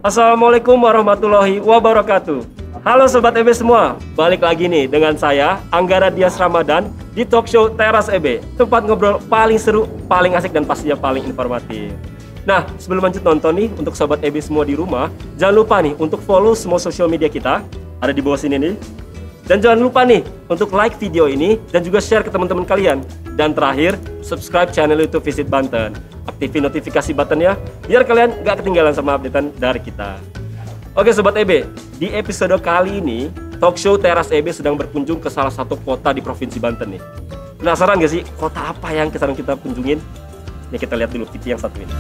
Assalamualaikum warahmatullahi wabarakatuh. Halo Sobat EB semua, balik lagi nih dengan saya Anggara Dias Ramadan di talk show Teras EB. Tempat ngobrol paling seru, paling asik dan pastinya paling informatif. Nah, sebelum lanjut nonton nih, untuk Sobat EB semua di rumah, jangan lupa nih untuk follow semua sosial media kita, ada di bawah sini nih. Dan jangan lupa nih untuk like video ini dan juga share ke teman-teman kalian. Dan terakhir, subscribe channel YouTube Visit Banten. Aktifin notifikasi buttonnya biar kalian gak ketinggalan sama updatean dari kita. Oke Sobat EB, di episode kali ini talk show Teras EB sedang berkunjung ke salah satu kota di Provinsi Banten nih. Penasaran gak sih kota apa yang sedang kita kunjungin? Nih kita lihat dulu video yang satu ini.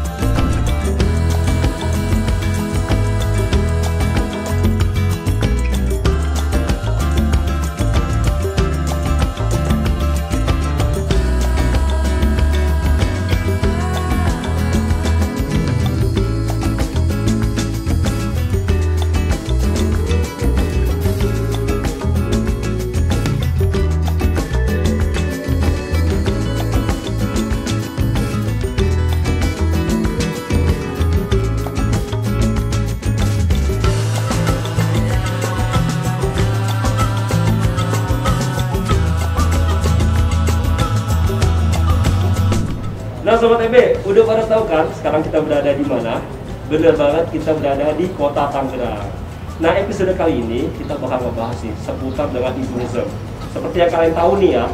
Nah Sobat EB, udah pada tahu kan sekarang kita berada di mana? Bener banget, kita berada di Kota Tangerang. Nah episode kali ini kita bakal ngebahas sih seputar dengan e-tourism. Seperti yang kalian tahu nih ya,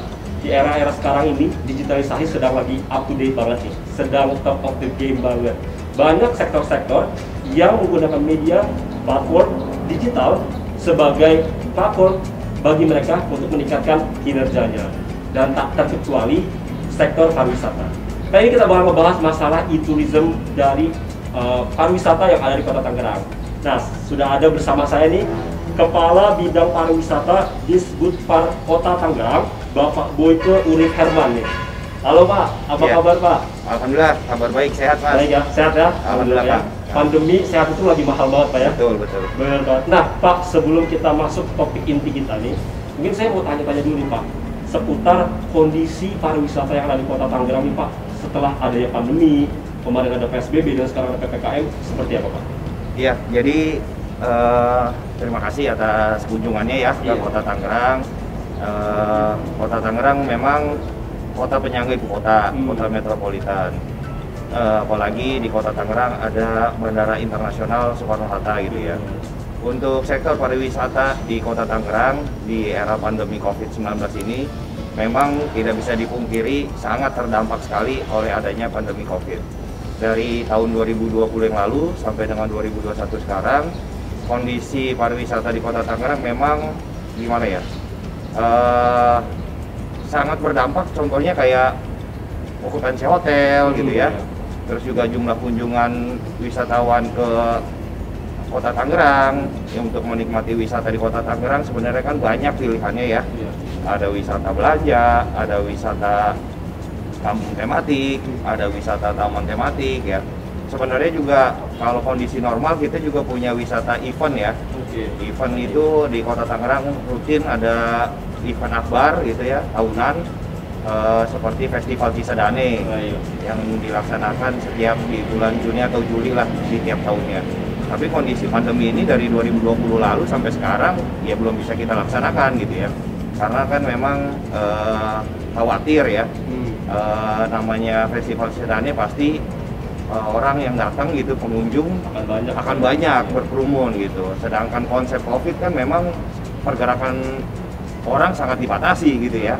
di era-era sekarang ini digitalisasi sedang lagi up to date banget nih, sedang top of the game banget. Banyak sektor-sektor yang menggunakan media platform digital sebagai platform bagi mereka untuk meningkatkan kinerjanya. Dan tak terkecuali sektor pariwisata. Kali ini kita bakal membahas masalah e-tourism dari pariwisata yang ada di Kota Tangerang. Nah, sudah ada bersama saya nih Kepala Bidang Pariwisata Disbudpar Kota Tangerang, Bapak Boyke Urip Herman nih. Halo Pak, apa kabar Pak? Alhamdulillah, kabar baik, sehat Mas. Baik ya, sehat ya? Alhamdulillah Pak. Pandemi sehat itu lagi mahal banget Pak ya? Betul, betul. Benar banget. Nah Pak, sebelum kita masuk topik inti kita nih, mungkin saya mau tanya-tanya dulu nih Pak, seputar kondisi pariwisata yang ada di Kota Tangerang nih Pak, setelah adanya pandemi, kemarin ada PSBB dan sekarang ada PPKM, seperti apa Pak? Iya, jadi terima kasih atas kunjungannya ya ke Kota Tangerang. Kota Tangerang memang kota penyangga ibu kota, kota metropolitan. Apalagi di Kota Tangerang ada Bandara Internasional Soekarno-Hatta gitu ya. Untuk sektor pariwisata di Kota Tangerang di era pandemi COVID-19 ini memang tidak bisa dipungkiri sangat terdampak sekali oleh adanya pandemi COVID. Dari tahun 2020 yang lalu sampai dengan 2021 sekarang, kondisi pariwisata di Kota Tangerang memang gimana ya? Sangat berdampak, contohnya kayak okupansi hotel gitu ya. Terus juga jumlah kunjungan wisatawan ke Kota Tangerang yang untuk menikmati wisata di Kota Tangerang sebenarnya kan banyak pilihannya ya. Ada wisata belanja, ada wisata kampung tematik, ada wisata taman tematik ya. Sebenarnya juga kalau kondisi normal kita juga punya wisata event ya. Event itu di Kota Tangerang rutin ada event akbar gitu ya, tahunan seperti Festival Cisadane yang dilaksanakan setiap di bulan Juni atau Juli lah di tiap tahunnya. Tapi kondisi pandemi ini dari 2020 lalu sampai sekarang ya belum bisa kita laksanakan gitu ya. Karena kan memang khawatir ya, namanya Festival Cisadane pasti orang yang datang gitu, pengunjung akan banyak berkerumun gitu. Sedangkan konsep COVID kan memang pergerakan orang sangat dibatasi gitu ya.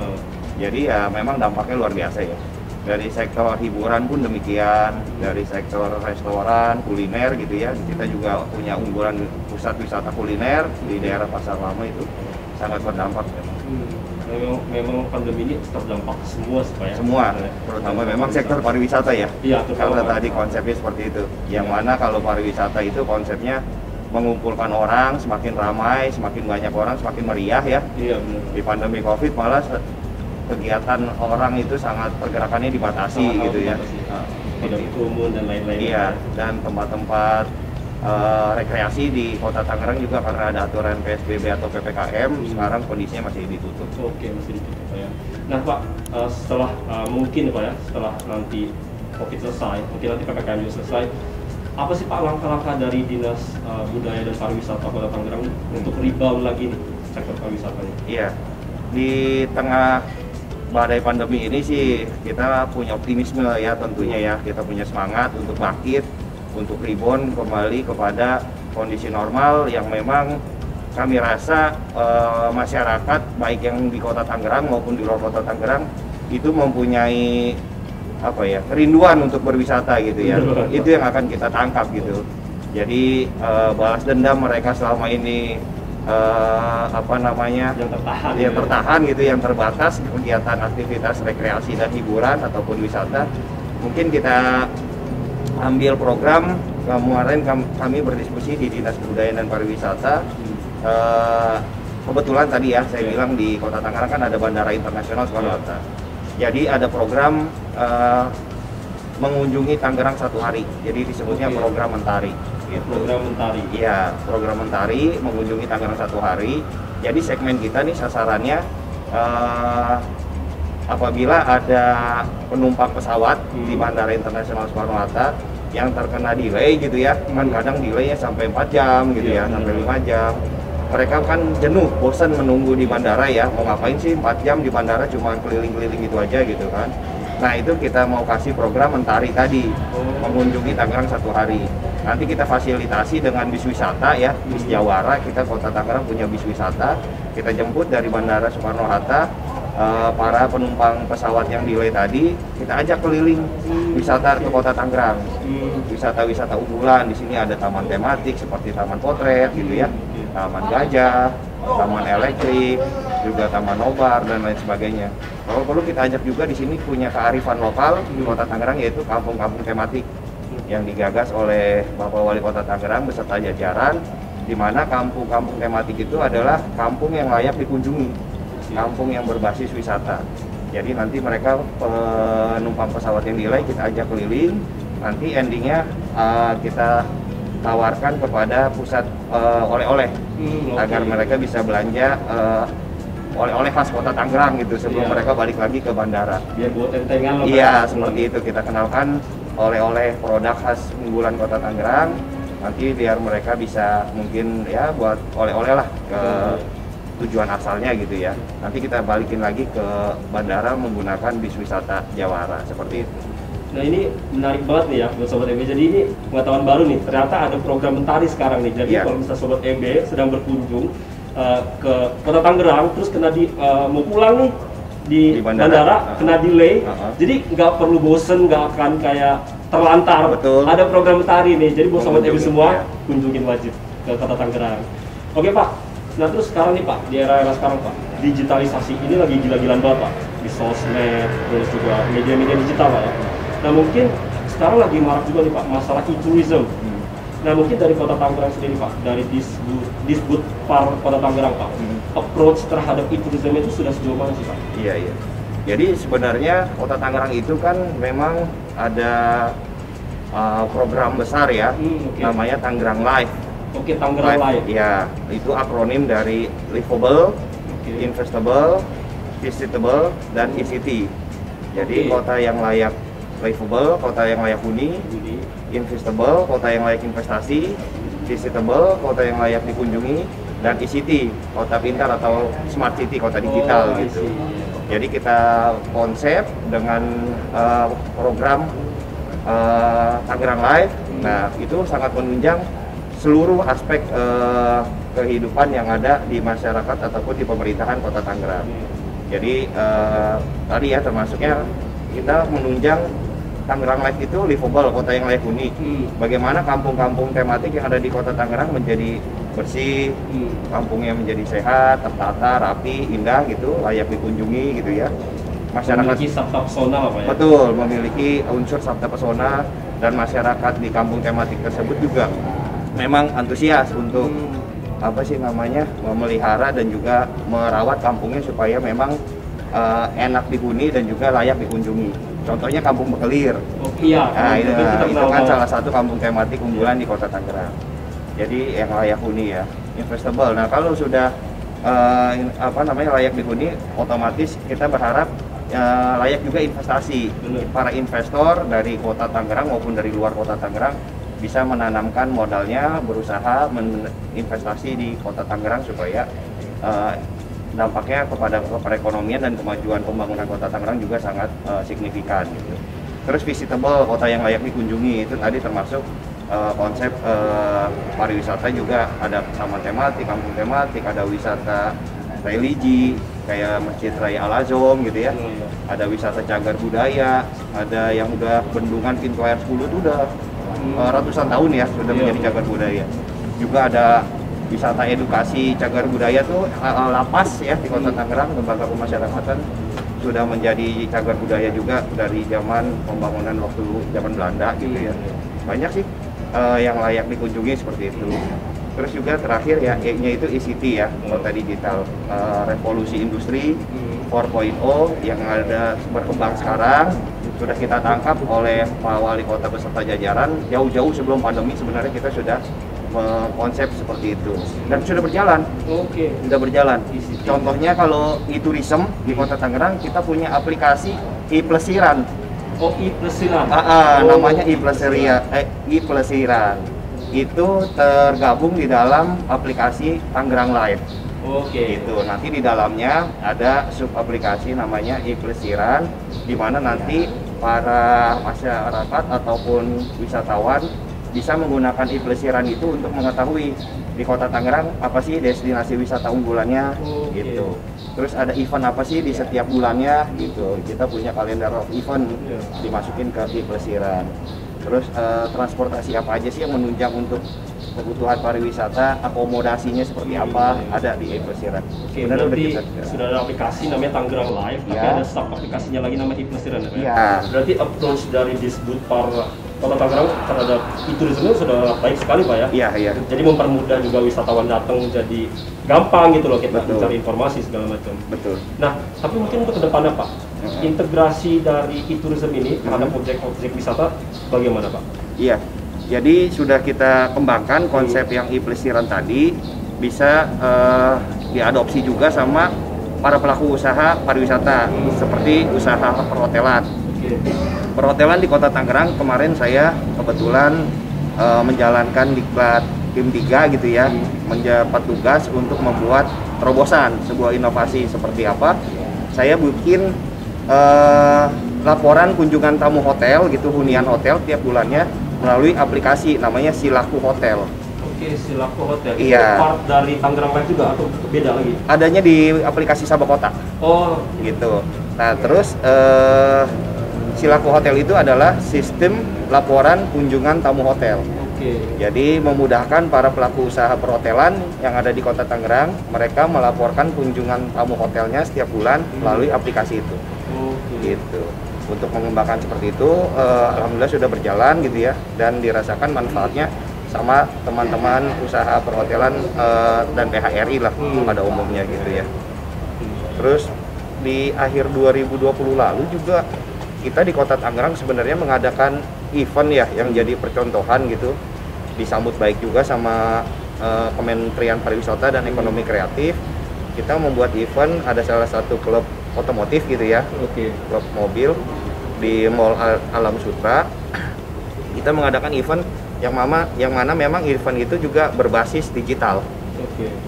Jadi ya memang dampaknya luar biasa ya. Dari sektor hiburan pun demikian, dari sektor restoran, kuliner gitu ya. Kita juga punya unggulan pusat wisata kuliner di daerah Pasar Lama itu sangat berdampak memang. Memang pandemi ini terdampak semua supaya semua, terutama memang sektor pariwisata ya. Iya, karena tadi konsepnya seperti itu. Yang mana kalau pariwisata itu konsepnya mengumpulkan orang, semakin ramai, semakin banyak orang, semakin meriah ya. Iya benar. Di pandemi COVID malah kegiatan orang itu sangat pergerakannya dibatasi gitu ya. Tidak berkerumun dan lain-lain. Iya, dan tempat-tempat rekreasi di Kota Tangerang juga karena ada aturan PSBB atau PPKM, sekarang kondisinya masih ditutup. Oke, masih ditutup ya. Nah Pak, setelah mungkin Pak ya, setelah nanti COVID selesai, mungkin nanti PPKM juga selesai, apa sih Pak langkah-langkah dari Dinas Budaya dan Pariwisata Kota Tangerang untuk rebound lagi nih sektor pariwisatanya? Iya, di tengah badai pandemi ini sih kita punya optimisme ya tentunya ya, kita punya semangat untuk bangkit, untuk rebound kembali kepada kondisi normal yang memang kami rasa masyarakat baik yang di Kota Tangerang maupun di luar Kota Tangerang itu mempunyai apa ya, kerinduan untuk berwisata gitu ya. Itu yang akan kita tangkap gitu. Jadi balas dendam mereka selama ini apa namanya, yang tertahan gitu, yang terbatas kegiatan aktivitas rekreasi dan hiburan ataupun wisata. Mungkin kita ambil program, kemarin kami berdiskusi di Dinas Kebudayaan dan Pariwisata. Kebetulan tadi ya saya bilang di Kota Tangerang kan ada Bandara Internasional Soekarno-Hatta. Jadi ada program mengunjungi Tangerang 1 hari. Jadi disebutnya program Mentari. Gitu. Program Mentari. Iya, program Mentari mengunjungi Tangerang 1 hari. Jadi segmen kita nih sasarannya apabila ada penumpang pesawat di Bandara Internasional Soekarno-Hatta yang terkena delay gitu ya, kan kadang delaynya sampai 4 jam gitu ya, sampai 5 jam. Mereka kan jenuh, bosan menunggu di bandara ya, mau ngapain sih 4 jam di bandara cuma keliling-keliling gitu aja gitu kan. Nah itu kita mau kasih program Mentari tadi, mengunjungi Tangerang 1 hari. Nanti kita fasilitasi dengan bis wisata ya, bis Jawara, kita Kota Tangerang punya bis wisata. Kita jemput dari Bandara Soekarno-Hatta, para penumpang pesawat yang delay tadi, kita ajak keliling wisata ke Kota Tangerang. Wisata-wisata unggulan, di sini ada taman tematik seperti Taman Potret gitu ya, Taman Gajah, Taman Elektrik, juga Taman Nobar dan lain sebagainya. Kalau perlu kita ajak juga di sini punya kearifan lokal di Kota Tangerang, yaitu kampung-kampung tematik yang digagas oleh Bapak Wali Kota Tangerang beserta jajaran, di mana kampung-kampung tematik itu adalah kampung yang layak dikunjungi, kampung yang berbasis wisata. Jadi nanti mereka penumpang pesawat yang delay kita ajak keliling, nanti endingnya kita tawarkan kepada pusat oleh-oleh agar mereka bisa belanja oleh-oleh khas Kota Tangerang gitu sebelum mereka balik lagi ke bandara. Biar buat tentengan loh. Iya, seperti itu, kita kenalkan oleh-oleh produk khas unggulan Kota Tangerang. Nanti biar mereka bisa mungkin ya buat oleh-oleh lah ke tujuan asalnya gitu ya. Nanti kita balikin lagi ke bandara menggunakan bis wisata Jawara seperti itu. Nah ini menarik banget nih ya buat Sobat EB. Jadi ini pengetahuan baru nih. Ternyata ada program Mentari sekarang nih. Jadi kalau misalnya Sobat EB sedang berkunjung ke Kota Tangerang, terus kena mau pulang nih di bandara kena delay. Jadi nggak perlu bosen, nggak akan kayak terlantar. Betul. Ada program Mentari nih. Jadi buat Sobat EB semua kunjungin wajib ke Kota Tangerang. Oke Pak. Nah terus sekarang nih Pak, di era sekarang Pak, digitalisasi ini lagi gila-gilaan banget Pak. Di sosmed, terus juga media-media digital Pak ya. Nah mungkin sekarang lagi marak juga nih Pak masalah e-tourism. Nah mungkin dari Kota Tangerang sendiri Pak, dari Disbud Par Kota Tangerang Pak, approach terhadap e-tourism itu sudah sejauh mana sih Pak? Iya iya. Jadi sebenarnya Kota Tangerang itu kan memang ada program besar ya, namanya Tangerang Live. Oke, Tangerang Live. Ya, itu akronim dari Livable, Investable, Visitable, dan e-city. Jadi kota yang layak livable, kota yang layak huni, investable, kota yang layak investasi, visitable, kota yang layak dikunjungi, dan e-city, kota pintar atau smart city, kota digital gitu. Jadi kita konsep dengan program Tangerang Live. Nah itu sangat menunjang seluruh aspek kehidupan yang ada di masyarakat ataupun di pemerintahan Kota Tangerang. Jadi tadi ya termasuknya kita menunjang Tangerang Live itu livable, kota yang layak huni. Bagaimana kampung-kampung tematik yang ada di Kota Tangerang menjadi bersih, kampungnya menjadi sehat, tertata, rapi, indah gitu, layak dikunjungi gitu ya. Masyarakat memiliki sabta pesona apa ya? Betul, memiliki unsur sabta pesona, dan masyarakat di kampung tematik tersebut juga memang antusias untuk apa sih namanya, memelihara dan juga merawat kampungnya supaya memang enak dihuni dan juga layak dikunjungi. Contohnya Kampung Bekelir. Iya. Nah, itu kan salah satu kampung tematik unggulan di Kota Tangerang. Jadi yang layak huni ya, investable. Nah kalau sudah layak dihuni, otomatis kita berharap layak juga investasi. Para investor dari Kota Tangerang maupun dari luar Kota Tangerang bisa menanamkan modalnya, berusaha investasi di Kota Tangerang supaya dampaknya kepada perekonomian dan kemajuan pembangunan Kota Tangerang juga sangat signifikan gitu. Terus visitable, kota yang layak dikunjungi, itu tadi termasuk konsep pariwisata juga, ada taman tematik, kampung tematik, ada wisata religi kayak Masjid Raya Al Azom gitu ya. Ada wisata cagar budaya, ada yang udah bendungan pintu air 10 itu udah ratusan tahun ya sudah menjadi cagar budaya. Juga ada wisata edukasi cagar budaya tuh lapas ya di Kota Tangerang, lembaga pemasyarakatan sudah menjadi cagar budaya juga dari zaman pembangunan waktu zaman Belanda gitu ya. Banyak sih yang layak dikunjungi seperti itu. Terus juga terakhir ya E-nya itu ICT ya, kota digital, revolusi industri 4.0 yang ada berkembang sekarang sudah kita tangkap oleh Pak Wali Kota beserta jajaran jauh-jauh sebelum pandemi. Sebenarnya kita sudah konsep seperti itu dan sudah berjalan. Sudah berjalan. Contohnya kalau e-tourism di Kota Tangerang kita punya aplikasi i-plesiran. i-plesiran. Namanya i-plesiran. Itu tergabung di dalam aplikasi Tangerang Live. Gitu. Nanti di dalamnya ada sub aplikasi namanya i-plesiran, di mana nanti para masyarakat ataupun wisatawan bisa menggunakan i-plesiran itu untuk mengetahui di Kota Tangerang apa sih destinasi wisata unggulannya gitu. Terus ada event apa sih di setiap bulannya gitu. Kita punya kalender of event dimasukin ke i-plesiran. Terus transportasi apa aja sih yang menunjang untuk kebutuhan pariwisata, akomodasinya seperti apa, ada di i-plesiran. Berarti sudah ada aplikasi namanya Tangerang Live, tapi ada sub aplikasinya lagi namanya i-plesiran ya? Berarti approach dari Disbudpar Kota Tangerang terhadap e-tourism sudah baik sekali Pak ya? Iya. Jadi mempermudah juga wisatawan datang, jadi gampang gitu loh kita mencari informasi segala macam. Betul. Nah, tapi mungkin untuk kedepannya Pak, integrasi dari e-tourism ini terhadap objek-objek wisata bagaimana Pak? Iya, jadi sudah kita kembangkan konsep yang i-plesiran tadi bisa diadopsi juga sama para pelaku usaha pariwisata seperti usaha perhotelan. Perhotelan di Kota Tangerang kemarin saya kebetulan menjalankan diklat tim 3 gitu ya, menjabat tugas untuk membuat terobosan sebuah inovasi seperti apa. Saya bikin laporan kunjungan tamu hotel gitu, hunian hotel tiap bulannya melalui aplikasi namanya Silaku Hotel. Silaku Hotel. Iya. Itu part dari Tangerang Live juga atau beda lagi? Adanya di aplikasi Sabah Kota. Gitu. Nah, terus Silaku Hotel itu adalah sistem laporan kunjungan tamu hotel. Jadi memudahkan para pelaku usaha perhotelan yang ada di Kota Tangerang, mereka melaporkan kunjungan tamu hotelnya setiap bulan melalui aplikasi itu. Gitu. Untuk mengembangkan seperti itu, alhamdulillah sudah berjalan gitu ya, dan dirasakan manfaatnya sama teman-teman usaha perhotelan dan PHRI lah pada umumnya gitu ya. Terus di akhir 2020 lalu juga kita di Kota Tangerang sebenarnya mengadakan event ya yang jadi percontohan gitu, disambut baik juga sama Kementerian Pariwisata dan Ekonomi Kreatif. Kita membuat event, ada salah satu klub otomotif gitu ya, klub mobil di Mall Alam Sutra. Kita mengadakan event yang mana memang event itu juga berbasis digital.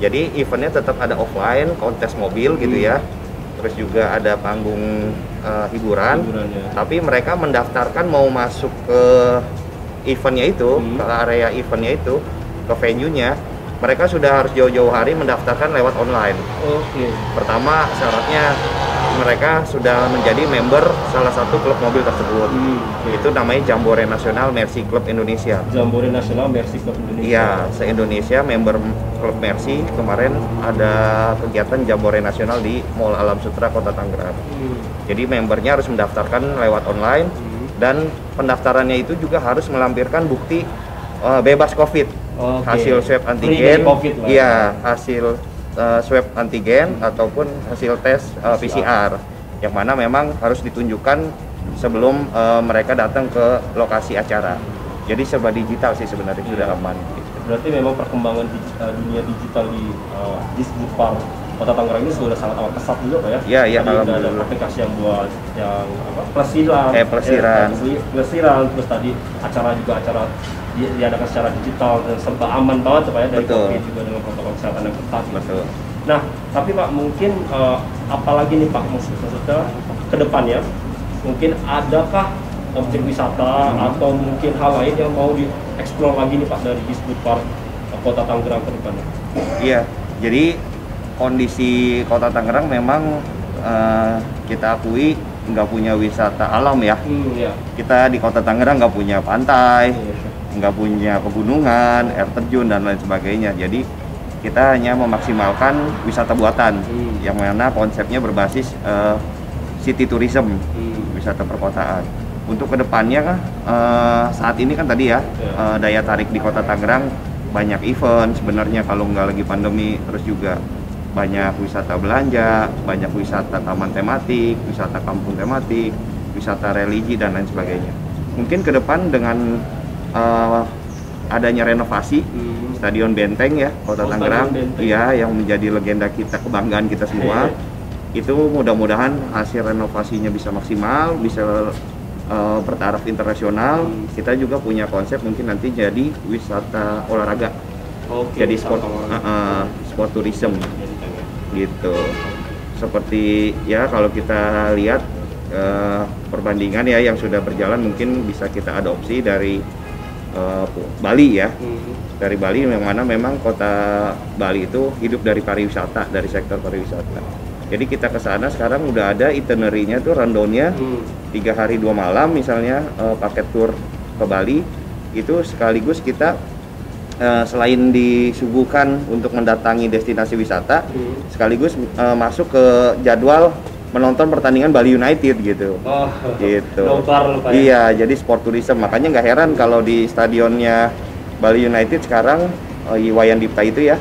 Jadi eventnya tetap ada offline, kontes mobil gitu ya. Terus juga ada panggung hiburan, tapi mereka mendaftarkan mau masuk ke eventnya itu, ke area eventnya itu, ke venue-nya, mereka sudah harus jauh-jauh hari mendaftarkan lewat online. Pertama syaratnya mereka sudah menjadi member salah satu klub mobil tersebut. Itu namanya Jambore Nasional Mercy Club Indonesia. Jambore Nasional Mercy Club Indonesia. Iya, se-Indonesia member klub Mercy. Kemarin ada kegiatan Jambore Nasional di Mall Alam Sutra Kota Tangerang. Jadi membernya harus mendaftarkan lewat online, dan pendaftarannya itu juga harus melampirkan bukti bebas COVID, hasil swab antigen, iya hasil swab antigen ataupun hasil tes PCR, yang mana memang harus ditunjukkan sebelum mereka datang ke lokasi acara. Jadi serba digital sih sebenarnya, sudah aman. Berarti memang perkembangan dunia digital di Disbudpar Kota Tangerang ini sudah sangat amat pesat juga Pak ya? Iya, alhamdulillah. Ada aplikasi yang buat yang apa? Plesiran. Plesiran. Plesiran, terus tadi acara juga acara diadakan secara digital dan serba aman banget Pak ya, dari Betul. COVID juga dengan protokol kesehatan yang ketat gitu. Betul. Nah, tapi Pak mungkin apalagi nih Pak maksudnya ke depannya mungkin adakah objek wisata atau mungkin hal lain yang mau dieksplor lagi nih Pak dari Disbud Park Kota Tangerang ke depannya? Iya, jadi kondisi Kota Tangerang memang kita akui nggak punya wisata alam ya. Ya. Kita di Kota Tangerang nggak punya pantai, Iya. nggak punya pegunungan, air terjun dan lain sebagainya. Jadi kita hanya memaksimalkan wisata buatan, yang mana konsepnya berbasis city tourism, wisata perkotaan. Untuk kedepannya saat ini kan tadi ya, daya tarik di Kota Tangerang banyak event sebenarnya kalau nggak lagi pandemi, terus juga banyak wisata belanja, banyak wisata taman tematik, wisata kampung tematik, wisata religi dan lain sebagainya. Mungkin ke depan dengan adanya renovasi Stadion Benteng ya Kota Tangerang, iya, yang menjadi legenda kita, kebanggaan kita semua. Itu mudah-mudahan hasil renovasinya bisa maksimal, bisa bertaraf internasional. Kita juga punya konsep mungkin nanti jadi wisata olahraga, jadi sport tourism gitu. Seperti ya kalau kita lihat perbandingan ya yang sudah berjalan, mungkin bisa kita adopsi dari Bali ya. Dari Bali yang mana memang kota Bali itu hidup dari pariwisata, dari sektor pariwisata. Jadi kita ke sana sekarang udah ada itinerary-nya tuh, rundown-nya 3 hari 2 malam misalnya, paket tour ke Bali. Itu sekaligus kita selain disuguhkan untuk mendatangi destinasi wisata, sekaligus masuk ke jadwal menonton pertandingan Bali United gitu. Gitu. Iya, jadi sport tourism. Makanya nggak heran kalau di stadionnya Bali United sekarang Iwayan Dipta itu ya,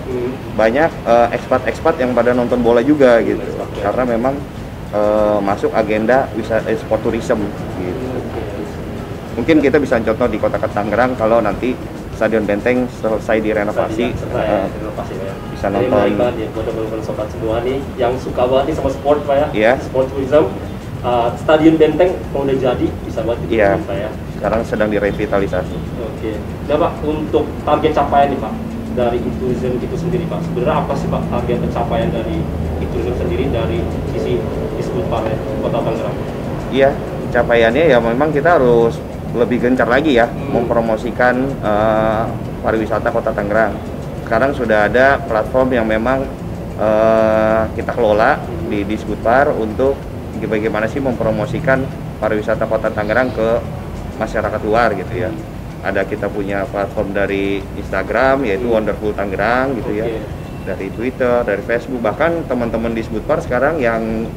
banyak ekspat-ekspat yang pada nonton bola juga gitu. Karena memang masuk agenda wisata sport tourism gitu. Mungkin kita bisa contoh di Kota Tangerang kalau nanti Stadion Benteng selesai direnovasi, bisa nonton. Ya, buat teman-teman sobat semua nih yang suka banget nih sama sport Pak ya, Iya. sport tourism, Stadion Benteng kalau udah jadi bisa buat di Iya. Pak ya. Sekarang sedang direvitalisasi. Oke. Nah Pak, untuk target capaian nih Pak dari e-tourism itu sendiri Pak, sebenarnya apa sih Pak target pencapaian dari e-tourism sendiri dari sisi Disbud Park Kota Tangerang? Iya, capaiannya ya memang kita harus lebih gencar lagi ya mempromosikan pariwisata Kota Tangerang. Sekarang sudah ada platform yang memang kita kelola di Disbud Park untuk bagaimana sih mempromosikan pariwisata Kota Tangerang ke masyarakat luar gitu ya. Ada kita punya platform dari Instagram yaitu Wonderful Tangerang gitu ya, dari Twitter, dari Facebook, bahkan teman-teman Disbud Park sekarang yang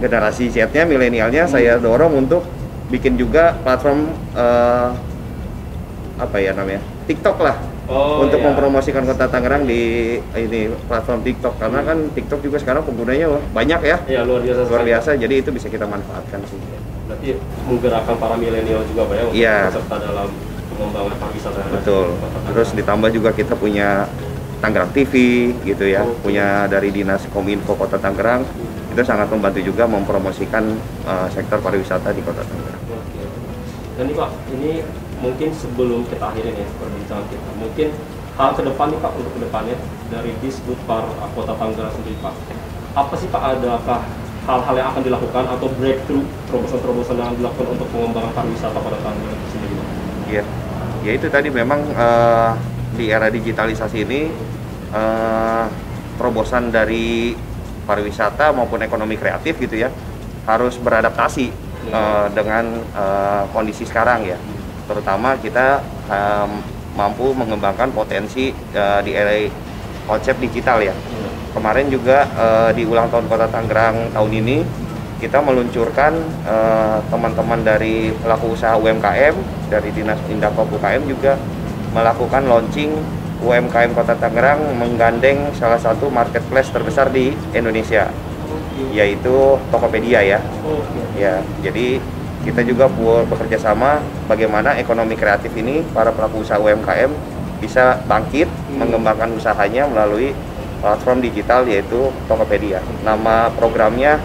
generasi Z-nya, milenialnya saya dorong untuk bikin juga platform apa ya namanya, TikTok lah, untuk mempromosikan Kota Tangerang di ini platform TikTok, karena kan TikTok juga sekarang penggunanya banyak ya. Iya, luar biasa. Jadi itu bisa kita manfaatkan sih. Berarti menggerakkan para milenial juga Pak ya, untuk Iya. serta dalam pengembangan pariwisata. Betul. Terus ditambah juga kita punya Tangerang TV gitu ya, punya dari Dinas Kominfo Kota Tangerang. Itu sangat membantu juga mempromosikan sektor pariwisata di Kota Tangerang. Oke. Dan nih Pak, ini mungkin sebelum kita akhirin ya perbincangan kita, mungkin hal ke depan nih Pak, untuk ke depannya dari Disbud Park Kota Tangerang sendiri Pak, apa sih Pak, adakah hal-hal yang akan dilakukan atau breakthrough terobosan-terobosan yang dilakukan untuk pengembangan pariwisata Kota Tangerang itu sendiri Pak? Iya, ya itu tadi memang di era digitalisasi ini terobosan dari pariwisata maupun ekonomi kreatif gitu ya harus beradaptasi dengan kondisi sekarang ya. Terutama kita mampu mengembangkan potensi di era konsep digital ya. Kemarin juga di ulang tahun Kota Tangerang tahun ini kita meluncurkan teman-teman dari pelaku usaha UMKM dari Dinas Indakop UKM juga melakukan launching UMKM Kota Tangerang menggandeng salah satu marketplace terbesar di Indonesia, yaitu Tokopedia ya. Ya, jadi kita juga bekerja sama bagaimana ekonomi kreatif ini para pelaku usaha UMKM bisa bangkit mengembangkan usahanya melalui platform digital yaitu Tokopedia. Nama programnya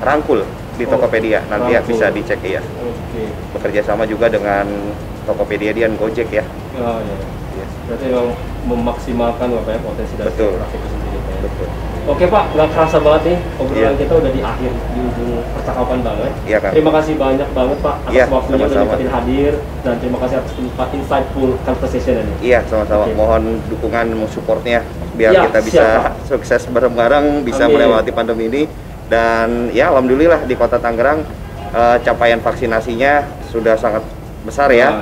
Rangkul di Tokopedia, nanti ya bisa dicek ya. Oke. bekerja sama juga dengan Tokopedia dan Gojek ya. Oh iya. Yes. Berarti memang memaksimalkan apa ya potensi dari operasi itu sendiri. Pak. Betul. Oke Pak, nggak kerasa banget nih obrolan kita udah di akhir, di ujung percakapan banget. Iya kan. Terima kasih banyak banget Pak atas waktunya udah nyempetin hadir, dan terima kasih atas insightful conversation ini. Iya, sama-sama. Mohon dukungan, supportnya biar kita bisa sukses bareng-bareng, bisa melewati pandemi ini. Dan ya alhamdulillah di Kota Tangerang capaian vaksinasinya sudah sangat besar ya.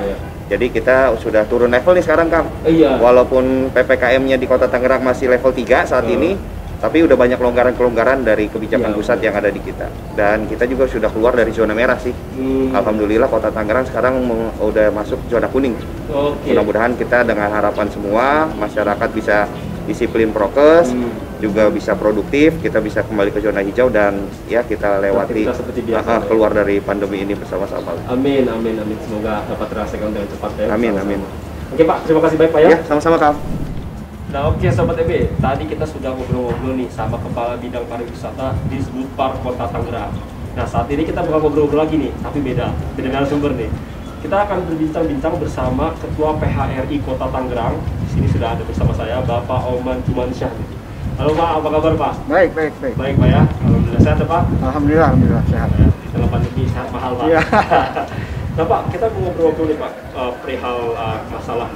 Jadi kita sudah turun level nih sekarang Kang. Walaupun PPKM-nya di Kota Tangerang masih level 3 saat ini, tapi udah banyak kelonggaran-kelonggaran dari kebijakan pusat yang ada di kita. Dan kita juga sudah keluar dari zona merah sih. Alhamdulillah Kota Tangerang sekarang udah masuk zona kuning. Mudah-mudahan kita dengan harapan semua masyarakat bisa disiplin prokes, juga bisa produktif, kita bisa kembali ke zona hijau dan ya kita lewati keluar dari pandemi ini bersama-sama. Amin, amin, amin. Semoga dapat terselesaikan dengan cepat ya. Amin, amin. Oke Pak, terima kasih banyak Pak ya. Ya, sama-sama Kang. Nah oke Sobat EB, tadi kita sudah ngobrol-ngobrol nih sama Kepala Bidang Pariwisata di Disbudpar Kota Tangerang. Nah saat ini kita bakal ngobrol-ngobrol lagi nih, tapi beda narasumber nih. Kita akan berbincang-bincang bersama Ketua PHRI Kota Tangerang. Di sini sudah ada bersama saya Bapak Oman Cumansyah. Halo Pak, apa kabar Pak? Baik. Baik Pak ya, alhamdulillah sehat ya Pak? Alhamdulillah sehat. Ya, di tengah pandemi sehat mahal Pak. Iya. Nah Pak, kita mau ngobrol-ngobrol nih Pak, perihal masalah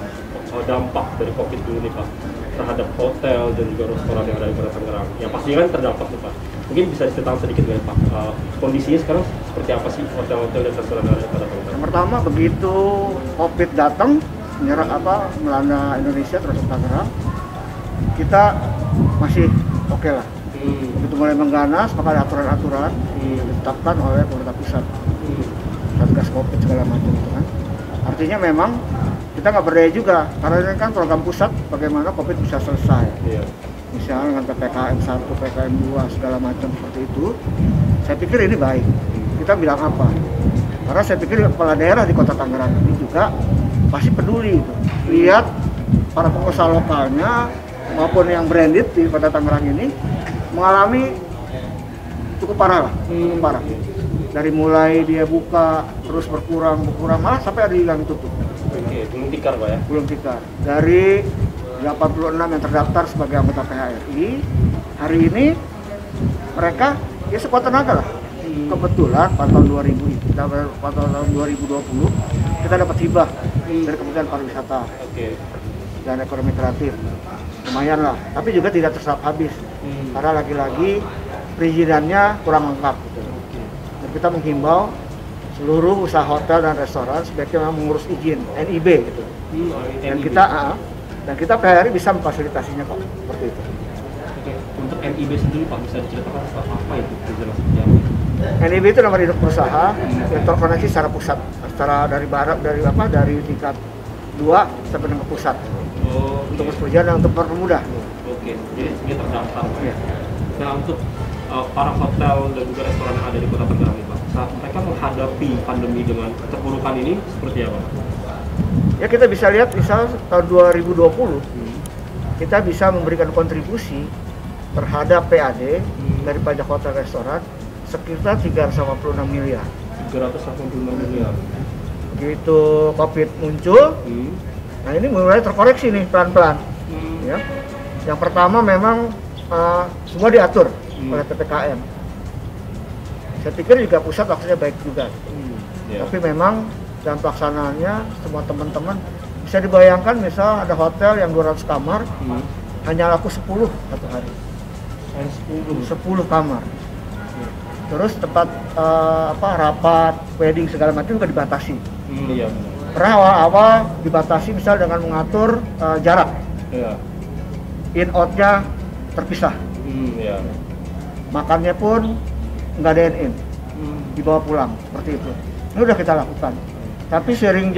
dampak dari COVID dulu nih Pak terhadap hotel dan juga restoran yang ada di Kota Tangerang. Yang pasti kan terdampak nih Pak. Mungkin bisa diceritakan sedikit dengan Pak, kondisinya sekarang seperti apa sih hotel-hotel dan restoran yang ada di Kota Tangerang? Yang pertama begitu COVID datang menyerang melanda Indonesia termasuk Tangerang, kita masih oke lah. Begitu mulai mengganas maka ada aturan-aturan ditetapkan oleh pemerintah pusat, Satgas COVID segala macam itu kan. Artinya memang kita nggak berdaya juga karena ini kan program pusat bagaimana COVID bisa selesai. Misalnya dengan PPKM 1, PPKM 2 segala macam seperti itu. Saya pikir ini baik. Kita bilang apa? Karena saya pikir kepala daerah di Kota Tangerang ini juga pasti peduli itu. Lihat para pengusaha lokalnya maupun yang branded di Kota Tangerang ini mengalami cukup parah lah, cukup parah. Dari mulai dia buka terus berkurang malah sampai ada yang tutup. Belum tikar Pak ya? Belum tikar. Dari 86 yang terdaftar sebagai anggota PHRI, hari ini mereka ya sekuat tenaga lah. Kebetulan pada tahun 2000 pada tahun 2020 kita dapat hibah dari Kementerian Pariwisata dan Ekonomi Kreatif. Lumayan lah, tapi juga tidak terserap habis. Karena lagi-lagi perizinannya kurang lengkap gitu. Dan kita menghimbau seluruh usaha hotel dan restoran sebaiknya mengurus izin NIB gitu. Dan kita PHRI bisa memfasilitasinya kok seperti itu. Untuk NIB sendiri Pak bisa diceritakan apa itu NIB itu nomor induk perusahaan yang terkoneksi secara pusat, secara dari tingkat 2 sampai dengan pusat. Untuk persetujuan dan untuk permudah. Jadi dia terdaftar. Nah untuk para hotel dan juga restoran yang ada di Kota Tangerang ini Pak, saat mereka menghadapi pandemi dengan keterpurukan ini seperti apa? Ya kita bisa lihat misal tahun 2020 kita bisa memberikan kontribusi terhadap PAD dari pajak hotel restoran sekitar 386 miliar. 386 miliar. Begitu COVID muncul, nah ini mulai terkoreksi nih pelan-pelan. Ya. Yang pertama memang semua diatur oleh PPKM. Saya pikir juga pusat maksudnya baik juga. Tapi memang dalam pelaksanaannya semua teman-teman bisa dibayangkan misal ada hotel yang 200 kamar hanya laku 10 satu hari. 10 kamar. Terus tempat rapat, wedding segala macam juga dibatasi. Pernah awal-awal dibatasi misal dengan mengatur jarak. In out-nya terpisah. Makannya pun nggak ada in, dibawa pulang seperti itu. Ini udah kita lakukan. Tapi sering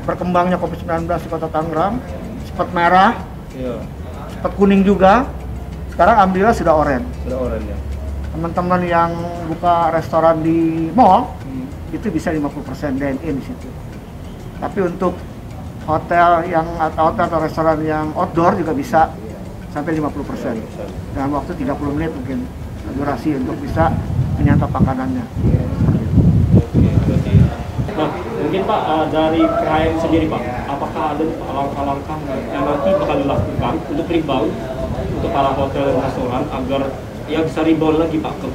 berkembangnya COVID-19 di Kota Tangerang, sempat merah, sempat kuning juga. Sekarang alhamdulillah sudah oranye. Ya. Teman-teman yang buka restoran di mall itu bisa 50% dine-in di situ. Tapi untuk hotel atau restoran yang outdoor juga bisa sampai 50% dalam waktu 30 menit mungkin durasi untuk bisa menyantap makanannya. Oke, berarti. Nah, mungkin Pak dari PHM sendiri Pak, apakah ada langkah-langkah yang nanti bakal dilakukan untuk rebound untuk para hotel dan restoran agar ya bisa rebound lagi Pak ke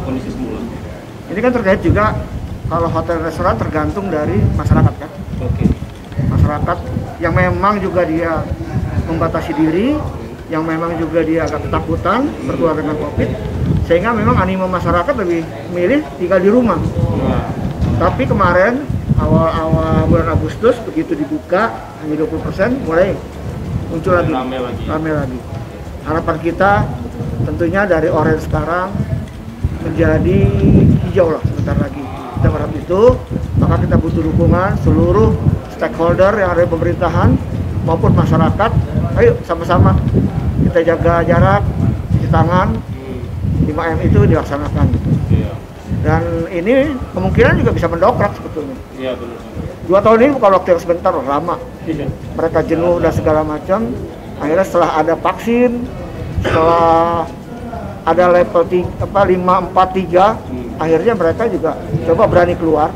kondisi semula? Ini kan terkait juga kalau hotel restoran tergantung dari masyarakat kan. Oke. Masyarakat yang memang juga dia membatasi diri, yang memang juga dia agak ketakutan berkeluar dengan COVID, sehingga memang animo masyarakat lebih milih tinggal di rumah. Nah. Tapi kemarin awal bulan Agustus begitu dibuka hanya 20% mulai muncul lagi, rame lagi. Harapan kita tentunya dari orange sekarang menjadi hijau lah sebentar lagi. Kita berharap itu, maka kita butuh dukungan seluruh stakeholder yang ada di pemerintahan maupun masyarakat. Ayo sama-sama kita jaga jarak, cuci tangan, 5M itu dilaksanakan. Dan ini kemungkinan juga bisa mendokrak sebetulnya. Iya benar. 2 tahun ini bukan waktu yang sebentar, lama. Iya. Mereka jenuh dan segala macam. Akhirnya setelah ada vaksin, setelah ada level 543, akhirnya mereka juga coba berani keluar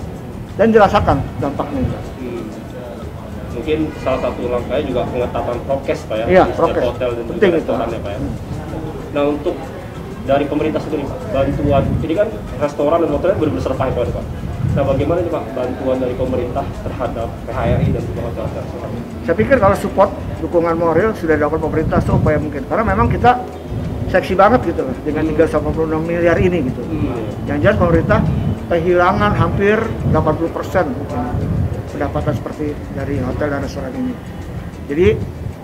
dan dirasakan dampaknya. Mungkin salah satu langkahnya juga pengetatan prokes Pak ya, iya, di prokes. hotel dan penting restoran ya Pak ya. Nah untuk dari pemerintah sendiri Pak, bantuan, ini kan restoran dan hotel benar-benar survive Pak. Nah bagaimana nih Pak bantuan dari pemerintah terhadap PHRI dan juga hotel-hotel? Saya pikir kalau support, dukungan moral sudah dilakukan pemerintah seupaya mungkin. Karena memang kita seksi banget gitu loh dengan 386 miliar ini gitu. Yang jelas pemerintah kehilangan hampir 80% pendapatan seperti dari hotel dan restoran ini. Jadi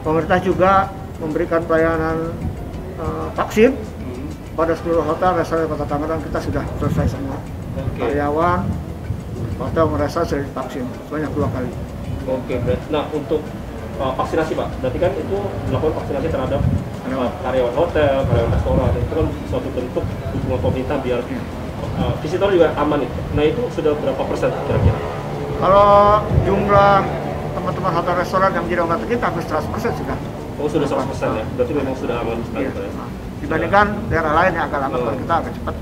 pemerintah juga memberikan pelayanan vaksin pada seluruh hotel, restoran Kota Tangerang. Kita sudah selesai semua. Karyawan hotel merasa sudah divaksin sebanyak 2 kali. Oke, nah untuk vaksinasi Pak, berarti kan itu dilakukan vaksinasi terhadap karyawan hotel, karyawan restoran, itu kan suatu bentuk dukungan pemerintah biar visitor juga aman itu. Nah itu sudah berapa persen kira-kira? Kalau jumlah teman-teman hotel restoran yang menjadi anggota kita hampir 100% sudah. Oh sudah 100% ya, berarti memang sudah aman sekali Pak ya? Dibandingkan daerah lain yang agak lambat, kita agak cepat.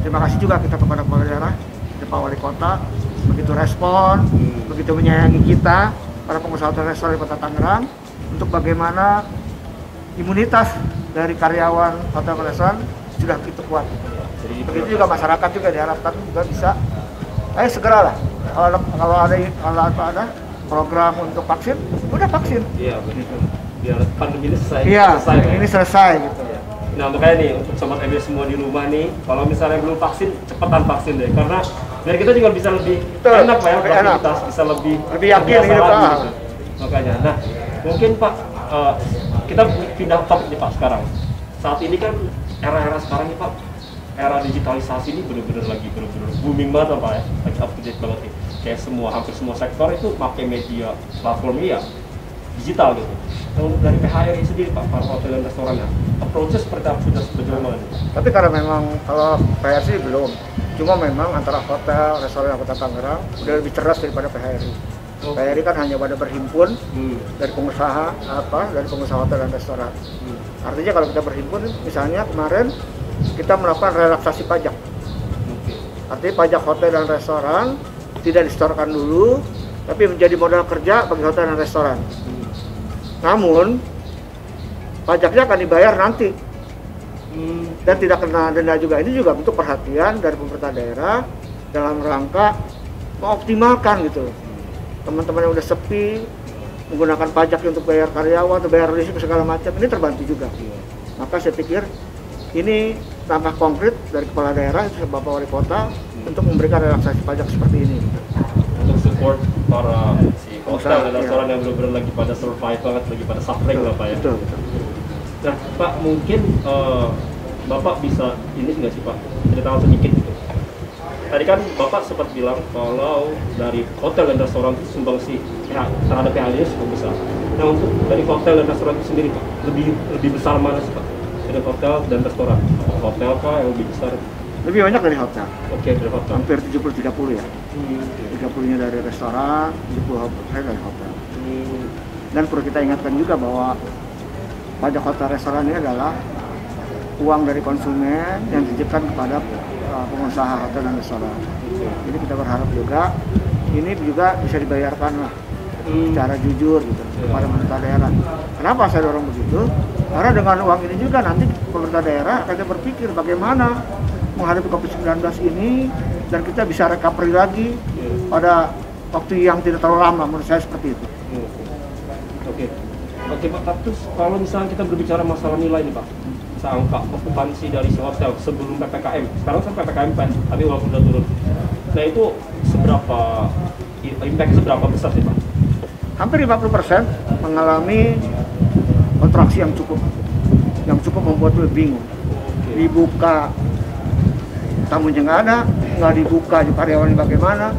Terima kasih juga kita kepada kepala daerah, Pak Wali Kota, begitu respon, begitu menyayangi kita, para pengusaha hotel restoran di Kota Tangerang, untuk bagaimana imunitas dari karyawan hotel restoran sudah begitu kuat. Begitu juga masyarakat juga diharapkan juga bisa, segeralah kalau ada program untuk vaksin, udah vaksin. Iya begitu. Biar pandemi ini selesai. Iya, ini selesai gitu. Nah makanya nih untuk sobat EB semua di rumah nih, kalau misalnya belum vaksin, cepetan vaksin deh, karena biar kita juga bisa lebih enak Pak ya, beraktivitas, bisa lebih yakin hidup gitu. Makanya, nah mungkin Pak kita pindah topik nih Pak sekarang. Saat ini kan era-era sekarang nih Pak, era digitalisasi ini benar-benar lagi booming banget Pak ya, lagi up to date banget nih. Kayak hampir semua sektor itu pakai media platform ya digital gitu. Nah, dari PHRI sendiri Pak, para hotel dan restoran ya, approach-nya seperti apa, sudah sejauh mana? Tapi karena memang kalau PHRI belum, cuma memang antara hotel, restoran, Kota Tangerang udah lebih cerdas daripada PHRI. PHRI kan hanya pada berhimpun dari pengusaha dari pengusaha hotel dan restoran. Artinya kalau kita berhimpun, misalnya kemarin kita melakukan relaksasi pajak. Artinya pajak hotel dan restoran tidak disetorkan dulu, tapi menjadi modal kerja bagi hotel dan restoran. Namun pajaknya akan dibayar nanti dan tidak kena denda juga. Ini juga bentuk perhatian dari pemerintah daerah dalam rangka mengoptimalkan gitu. Teman-teman yang udah sepi menggunakan pajak untuk bayar karyawan atau bayar listrik segala macam, ini terbantu juga. Maka saya pikir ini langkah konkret dari kepala daerah, Bapak Wali Kota, untuk memberikan relaksasi pajak seperti ini. Untuk support para hotel dan restoran yang benar-benar lagi pada survive banget, lagi pada suffering lah Pak ya. Betul. Nah Pak, mungkin Bapak bisa ini nggak sih Pak, ceritakan sedikit gitu. Tadi kan Bapak sempat bilang kalau dari hotel dan restoran itu sumbangsi terhadap PHRI cukup besar. Nah untuk dari hotel dan restoran itu sendiri Pak, lebih besar mana sih Pak? Dari hotel dan restoran, hotel Pak yang lebih besar? Lebih banyak dari hotel. Oke, dari hotel. Hampir 70-30 ya. 30-nya dari restoran, 70% dari hotel. Dan perlu kita ingatkan juga bahwa pajak hotel restoran ini adalah uang dari konsumen yang dititipkan kepada pengusaha hotel dan restoran. Jadi kita berharap juga ini juga bisa dibayarkan lah secara jujur gitu kepada pemerintah daerah. Kenapa saya dorong begitu? Karena dengan uang ini juga nanti pemerintah daerah akan berpikir bagaimana menghadapi COVID-19 ini dan kita bisa recovery lagi pada waktu yang tidak terlalu lama, menurut saya seperti itu. Oke Pak, terus kalau misalnya kita berbicara masalah nilai nih Pak, angka okupansi dari si hotel sebelum PPKM, sekarang sampai PPKM Pak, tapi walaupun udah turun. Nah itu impact-nya seberapa besar sih Pak? Hampir 50% mengalami kontraksi yang cukup membuat lebih bingung. Dibuka tamunya nggak dibuka karyawannya bagaimana.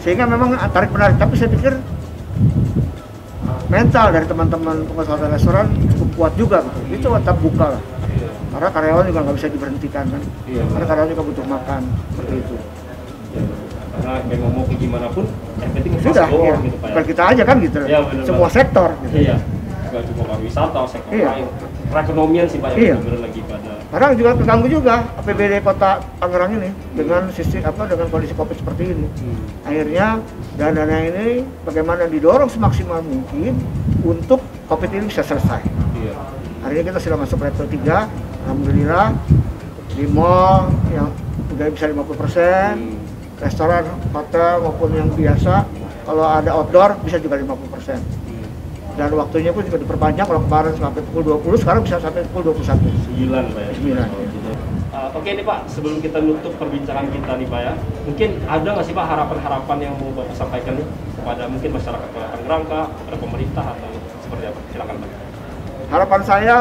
Sehingga memang tarik menarik, tapi saya pikir mental dari teman-teman pengusaha dan restoran cukup kuat juga gitu. Dia coba tetap buka lah. Karena karyawan juga nggak bisa diberhentikan kan. Karena karyawan juga butuh makan seperti itu. Karena memang mau gimana pun, yang penting sudah gitu Pak. Bukan kita aja kan gitu. Semua sektor. Gitu. Iya. Bukan cuma pariwisata, sektor lain. Perekonomian sih Pak yang benar lagi pada. Karena juga terganggu juga APBD Kota Tangerang ini dengan dengan kondisi Covid seperti ini. Akhirnya dana ini bagaimana didorong semaksimal mungkin untuk Covid ini bisa selesai. Hari ini kita sudah masuk level 3, alhamdulillah di mall yang udah bisa 50%, restoran, hotel maupun yang biasa, kalau ada outdoor bisa juga 50%. Dan waktunya pun juga diperpanjang, kalau kemarin sampai pukul 20, sekarang bisa sampai pukul 21. 9 Pak ya? 9. Oke nih Pak, sebelum kita nutup perbincangan kita nih Pak ya, mungkin ada nggak sih Pak harapan-harapan yang mau Bapak sampaikan nih kepada mungkin masyarakat Kota Tangerang kah, kepada pemerintah atau seperti apa? Silakan Pak. Harapan saya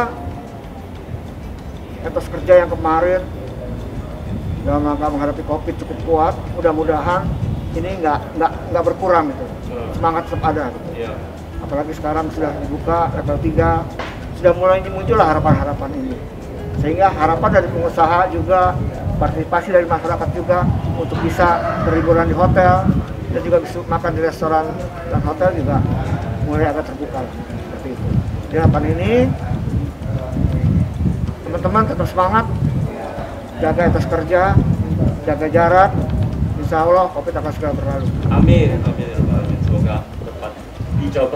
etos kerja yang kemarin dalam rangka menghadapi Covid cukup kuat, mudah-mudahan ini nggak berkurang gitu. Semangat tetap ada gitu. Apalagi sekarang sudah dibuka level 3, sudah mulai muncul harapan-harapan ini. Sehingga harapan dari pengusaha juga, partisipasi dari masyarakat juga untuk bisa berliburan di hotel dan juga bisa makan di restoran dan hotel juga mulai agak terbuka seperti itu. Di harapan ini teman-teman tetap semangat, jaga etos kerja, jaga jarak, insya Allah Covid akan segera berlalu. Amin. Semoga cepat dijawab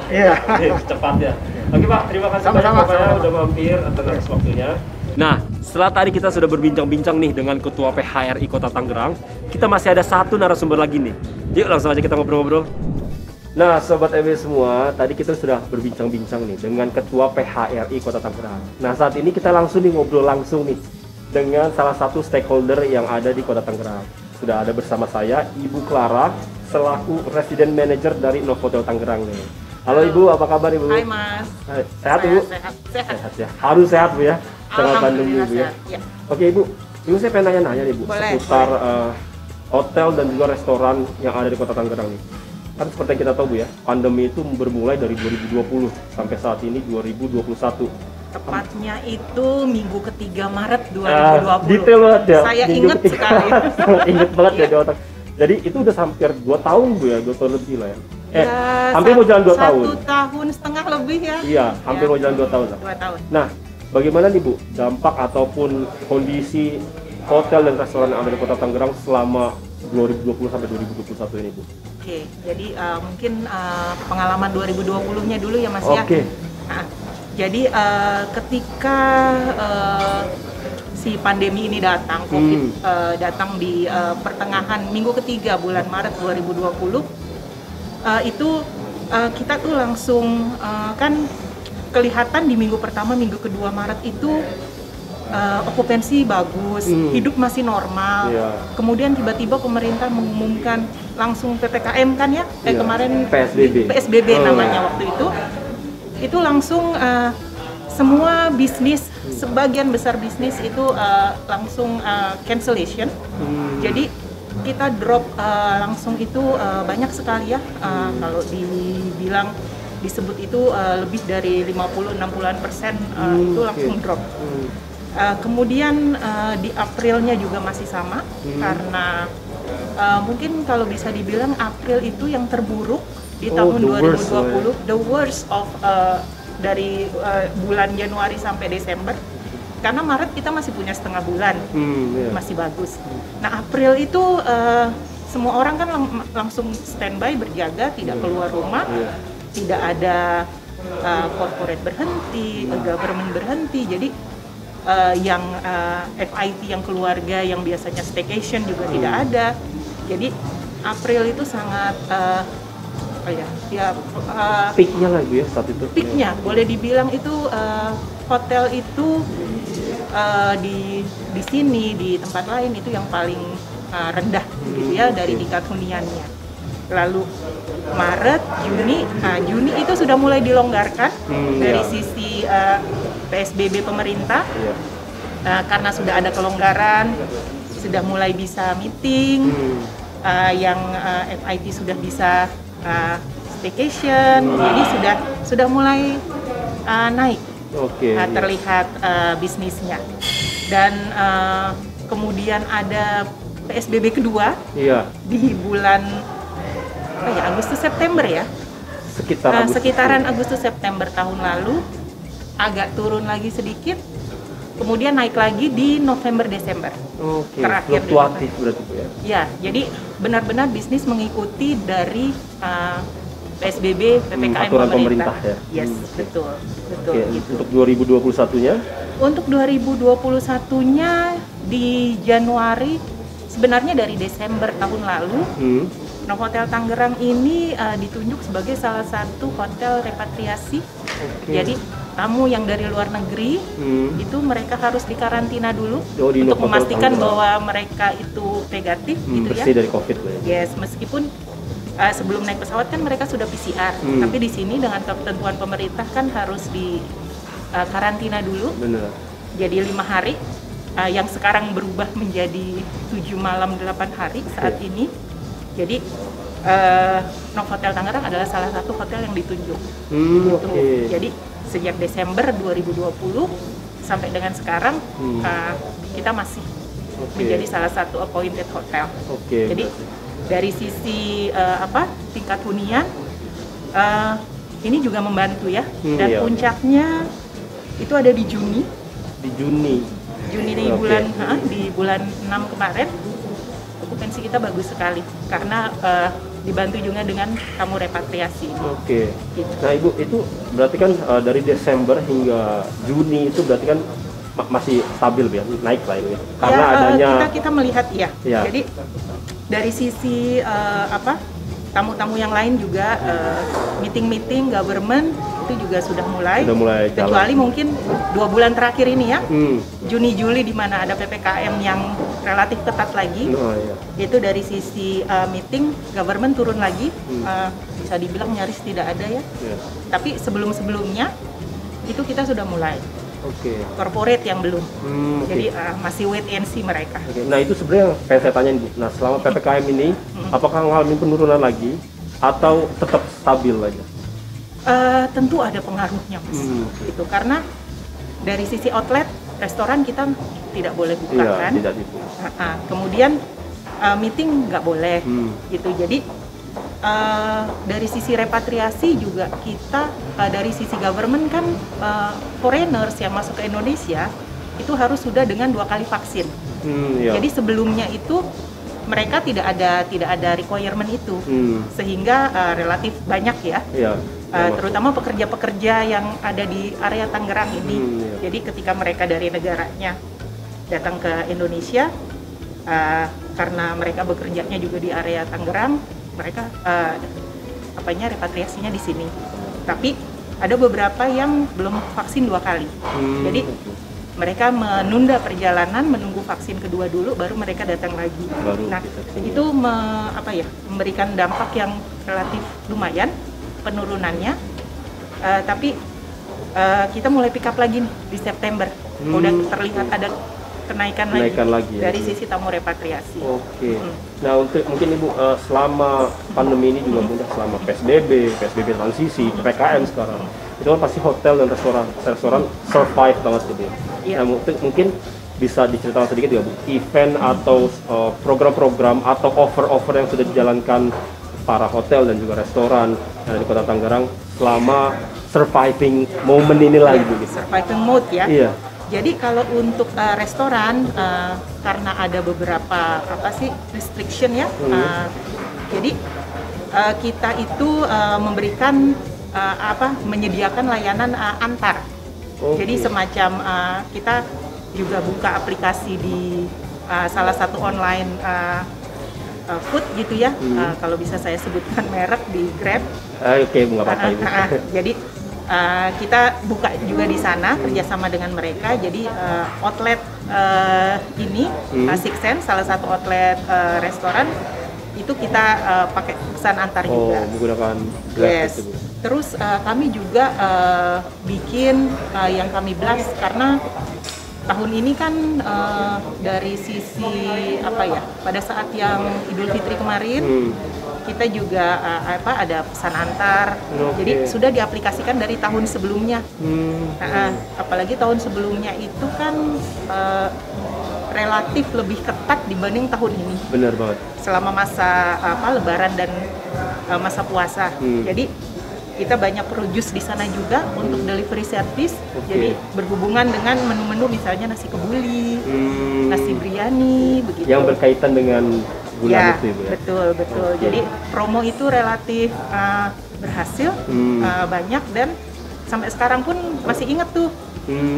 cepat ya. Oke Pak, terima kasih banyak Pak ya udah mampir atas waktunya. Nah, setelah tadi kita sudah berbincang-bincang nih dengan Ketua PHRI Kota Tangerang, kita masih ada satu narasumber lagi nih. Yuk langsung aja kita ngobrol-ngobrol. Nah, Sobat EB semua, tadi kita sudah berbincang-bincang nih dengan Ketua PHRI Kota Tangerang. Nah, saat ini kita langsung ngobrol langsung nih dengan salah satu stakeholder yang ada di Kota Tangerang. Sudah ada bersama saya Ibu Clara selaku Resident Manager dari Novotel Tangerang nih. Halo Ibu, apa kabar Ibu? Hai Mas. Sehat Ibu? Sehat ya. Harus sehat Bu ya. Tengah pandemi Bu ya. Oke Ibu, saya pengen nanya-nanya nih Bu seputar hotel dan juga restoran yang ada di Kota Tangerang nih. Kan seperti yang kita tahu Bu ya, pandemi itu bermulai dari 2020 sampai saat ini 2021. Tepatnya itu minggu ketiga Maret 2020. Detail banget ya. Saya ingat sekali. Ingat banget ya di otak. Jadi itu udah hampir 2 tahun Bu ya, 2 tahun lebih lah ya. Hampir mau jalan 2 tahun. 1 tahun setengah lebih ya. Iya, hampir mau jalan 2 tahun lah. 2 tahun. Nah, bagaimana nih Bu dampak ataupun kondisi hotel dan restoran yang ada di Kota Tangerang selama 2020 sampai 2021 ini Bu? Oke, jadi mungkin pengalaman 2020-nya dulu ya Mas ya. Nah, jadi ketika si pandemi ini datang, COVID datang di pertengahan minggu ketiga bulan Maret 2020, itu kita tuh langsung kan kelihatan di minggu pertama, minggu kedua Maret itu okupansi bagus, hidup masih normal. Kemudian tiba-tiba pemerintah mengumumkan langsung PPKM kan ya, kemarin PSBB namanya waktu itu langsung semua bisnis, sebagian besar bisnis itu langsung cancellation. Jadi kita drop langsung itu banyak sekali ya, kalau dibilang disebut itu lebih dari 50-60% itu langsung drop. Kemudian di Aprilnya juga masih sama, karena mungkin kalau bisa dibilang April itu yang terburuk di tahun 2020, the worst of dari bulan Januari sampai Desember. karena Maret kita masih punya setengah bulan, Iya. masih bagus. Nah April itu semua orang kan langsung standby berjaga, tidak keluar rumah, Iya. tidak ada corporate berhenti, government berhenti, jadi yang FIT yang keluarga yang biasanya staycation juga tidak ada. Jadi April itu sangat Peaknya lah Bu ya saat itu. peaknya, boleh dibilang itu hotel itu di sini, di tempat lain itu yang paling rendah gitu ya dari tingkat huniannya. Lalu Maret, Juni, Juni itu sudah mulai dilonggarkan dari sisi PSBB pemerintah. Iya. Karena sudah ada kelonggaran, sudah mulai bisa meeting, yang FIT sudah bisa staycation, jadi sudah mulai naik. Oke. Terlihat bisnisnya. Dan kemudian ada PSBB kedua Iya. di bulan Agustus September ya. Sekitaran Agustus September tahun lalu, agak turun lagi sedikit, kemudian naik lagi di November Desember. Oke. Terakhir Fluktuatif berarti Bu ya. Ya, jadi benar-benar bisnis mengikuti dari PSBB, PPKM aturan pemerintah ya. Yes, betul. Oke, Gitu. untuk 2021-nya? Untuk 2021-nya di Januari, sebenarnya dari Desember tahun lalu, Novotel Tangerang ini ditunjuk sebagai salah satu hotel repatriasi. Jadi tamu yang dari luar negeri itu mereka harus dikarantina dulu di untuk Novotel memastikan Tangerang. bahwa mereka itu negatif gitu ya. Bersih dari COVID Bu ya. Yes, meskipun sebelum naik pesawat kan mereka sudah PCR, tapi di sini dengan ketentuan pemerintah kan harus di karantina dulu. Benar. Jadi 5 hari, yang sekarang berubah menjadi 7 malam 8 hari saat ini. Jadi Novotel Tangerang adalah salah satu hotel yang ditunjuk. Oke. Jadi sejak Desember 2020 sampai dengan sekarang kita masih menjadi salah satu appointed hotel. Oke. Jadi dari sisi tingkat hunian ini juga membantu ya. Dan Iya. puncaknya itu ada di Juni. Di Juni. Di bulan 6 kemarin okupansi kita bagus sekali karena dibantu juga dengan tamu repatriasi. Oke. Gitu. Nah Ibu, itu berarti kan dari Desember hingga Juni itu berarti kan masih stabil ya, naik lah Ibu ya? Karena adanya kita melihat ya. Ya. Jadi dari sisi tamu-tamu yang lain juga meeting-meeting government itu juga sudah mulai jalan. kecuali mungkin 2 bulan terakhir ini ya, Juni Juli di mana ada PPKM yang relatif ketat lagi. Iya. Itu dari sisi meeting government turun lagi, bisa dibilang nyaris tidak ada ya. Iya. Tapi sebelum-sebelumnya itu kita sudah mulai. Oke. Corporate yang belum. Oke. Jadi masih wait and see mereka. Oke. Nah itu sebenarnya yang pengen saya tanya Bu. Nah selama PPKM ini, apakah mengalami penurunan lagi atau tetap stabil aja? Tentu ada pengaruhnya Mas. Gitu karena dari sisi outlet, restoran kita tidak boleh buka kan. Tidak dibuka. Kemudian meeting nggak boleh gitu. Jadi dari sisi repatriasi juga kita dari sisi government kan foreigners yang masuk ke Indonesia itu harus sudah dengan 2 kali vaksin. Iya. Jadi sebelumnya itu mereka tidak ada requirement itu, sehingga relatif banyak ya. Iya. Terutama pekerja-pekerja yang ada di area Tangerang ini. Iya. Jadi ketika mereka dari negaranya datang ke Indonesia, karena mereka bekerjanya juga di area Tangerang, mereka repatriasinya di sini. Tapi ada beberapa yang belum vaksin 2 kali. Jadi mereka menunda perjalanan, menunggu vaksin kedua dulu, baru mereka datang lagi. Itu memberikan dampak yang relatif lumayan penurunannya. Tapi kita mulai pick up lagi nih di September. Udah terlihat ada kenaikan lagi dari sisi tamu repatriasi. Oke. Nah untuk mungkin Ibu selama pandemi ini juga mudah, selama PSBB transisi, PPKM sekarang, itu kan pasti hotel dan restoran survive banget gitu ya. Nah mungkin bisa diceritakan sedikit ya Bu, event atau program-program atau offer-offer yang sudah dijalankan para hotel dan juga restoran yang ada di Kota Tangerang selama surviving moment ini lagi gitu. Surviving mode ya. Iya. Jadi kalau untuk restoran karena ada beberapa restriction ya. Jadi kita itu memberikan menyediakan layanan antar. Jadi semacam kita juga buka aplikasi di salah satu online food gitu ya. Kalau bisa saya sebutkan merek di Grab. Oke, nggak apa-apa Ibu. Jadi kita buka juga di sana kerjasama dengan mereka. Jadi outlet ini Six Sense, salah satu outlet restoran itu kita pakai pesan antar juga. Menggunakan Grab. Yes. Itu, Bu. Terus kami juga bikin yang kami blast karena tahun ini kan dari sisi pada saat yang Idul Fitri kemarin kita juga ada pesan antar. Jadi sudah diaplikasikan dari tahun sebelumnya. Apalagi tahun sebelumnya itu kan relatif lebih ketat dibanding tahun ini. Benar banget. Selama masa Lebaran dan masa puasa. Jadi kita banyak produce di sana juga untuk delivery service. Jadi berhubungan dengan menu-menu misalnya nasi kebuli, nasi biryani, begitu. Yang berkaitan dengan bulan itu, Ibu ya. Betul. Jadi promo itu relatif berhasil, banyak, dan sampai sekarang pun masih inget tuh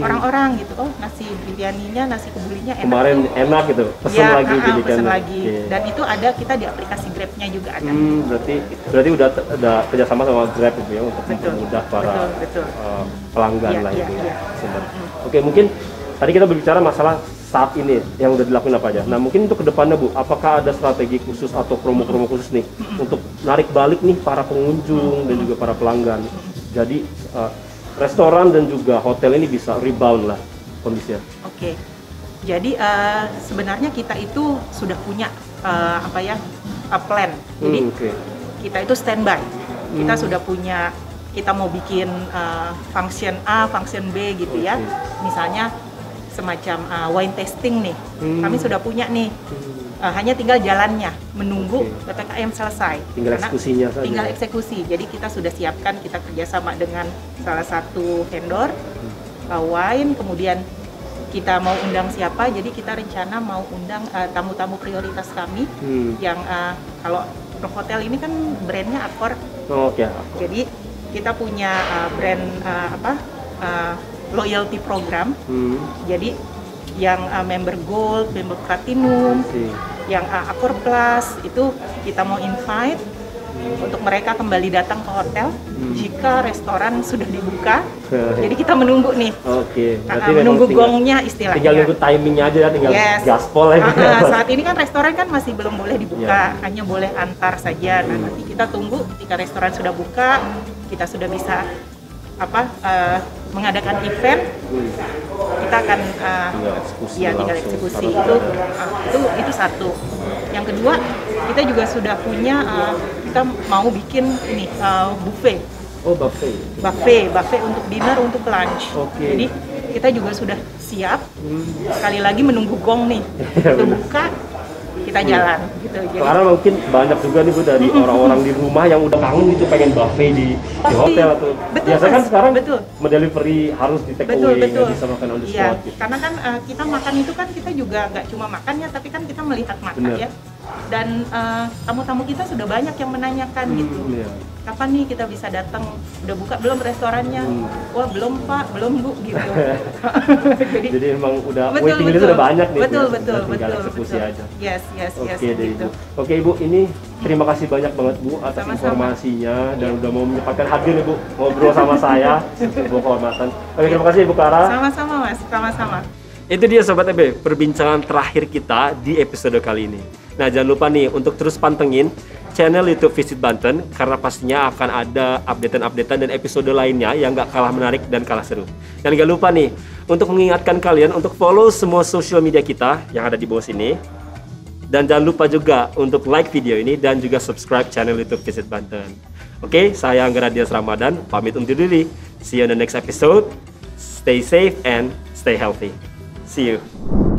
orang-orang gitu. Oh, nasi biryaninya, nasi kebulinya enak. Kemarin tuh. enak gitu. Pesen lagi jadi kan. Pesen lagi. Dan itu ada kita di aplikasi Grab-nya juga ada. Berarti udah kerjasama sama Grab itu ya untuk mempermudah para pelanggan lah itu ya. Oke, mungkin tadi kita berbicara masalah saat ini yang udah dilakukan apa aja. Nah, mungkin untuk kedepannya Bu, apakah ada strategi khusus atau promo-promo khusus nih untuk narik balik nih para pengunjung dan juga para pelanggan. Jadi restoran dan juga hotel ini bisa rebound lah kondisinya. Oke. Jadi sebenarnya kita itu sudah punya plan. Jadi kita itu standby. Kita sudah punya, kita mau bikin function A, function B gitu ya. Misalnya semacam wine tasting nih. Kami sudah punya nih. Hanya tinggal jalannya, menunggu PPKM selesai. Tinggal eksekusinya saja. Tinggal eksekusi. Jadi kita sudah siapkan, kita kerjasama dengan salah satu vendor wine, kemudian kita mau undang siapa. Jadi kita rencana mau undang tamu-tamu prioritas kami yang kalau hotel ini kan brandnya Accor. Jadi kita punya brand loyalty program. Jadi yang member gold, member platinum, yang Accor Plus itu kita mau invite untuk mereka kembali datang ke hotel jika restoran sudah dibuka. Jadi kita menunggu nih. Menunggu gongnya istilahnya. Tinggal nunggu timingnya aja, tinggal gaspol aja. Saat ini kan restoran kan masih belum boleh dibuka, hanya boleh antar saja. Nah, nanti kita tunggu ketika restoran sudah buka, kita sudah bisa mengadakan event, kita akan tinggal eksekusi itu satu. Yang kedua, kita juga sudah punya kita mau bikin ini buffet. Buffet untuk dinner, untuk lunch. Jadi kita juga sudah siap. Sekali lagi menunggu gong nih, buka, kita jalan gitu. Karena mungkin banyak juga nih Bu dari orang-orang di rumah yang udah kangen gitu pengen buffet di hotel atau biasanya kan sekarang mendelivery harus di take away, nggak bisa makan on the spot. Gitu. Karena kan kita makan itu kan kita juga nggak cuma makannya, tapi kan kita melihat makan ya. Dan tamu-tamu kita sudah banyak yang menanyakan gitu. Kapan nih kita bisa datang? Udah buka belum restorannya? Wah, belum Pak, belum Bu gitu. Jadi emang udah waiting list udah banyak nih. Betul. Eksekusi aja. Yes. Gitu. Oke Ibu, ini terima kasih banyak banget Bu atas informasinya dan udah mau menyempatkan hadir nih Bu ngobrol sama saya. Sebuah kehormatan. Oke, terima kasih Ibu Clara. Sama-sama Mas, sama-sama. Itu dia Sobat EB, perbincangan terakhir kita di episode kali ini. Nah, jangan lupa nih untuk terus pantengin channel YouTube Visit Banten karena pastinya akan ada updatean dan episode lainnya yang gak kalah menarik dan kalah seru. Dan gak lupa nih untuk mengingatkan kalian untuk follow semua social media kita yang ada di bawah sini. Dan jangan lupa juga untuk like video ini dan juga subscribe channel YouTube Visit Banten. Oke, saya Angga Radias Ramadan, pamit undur diri. See you on the next episode. Stay safe and stay healthy. See you.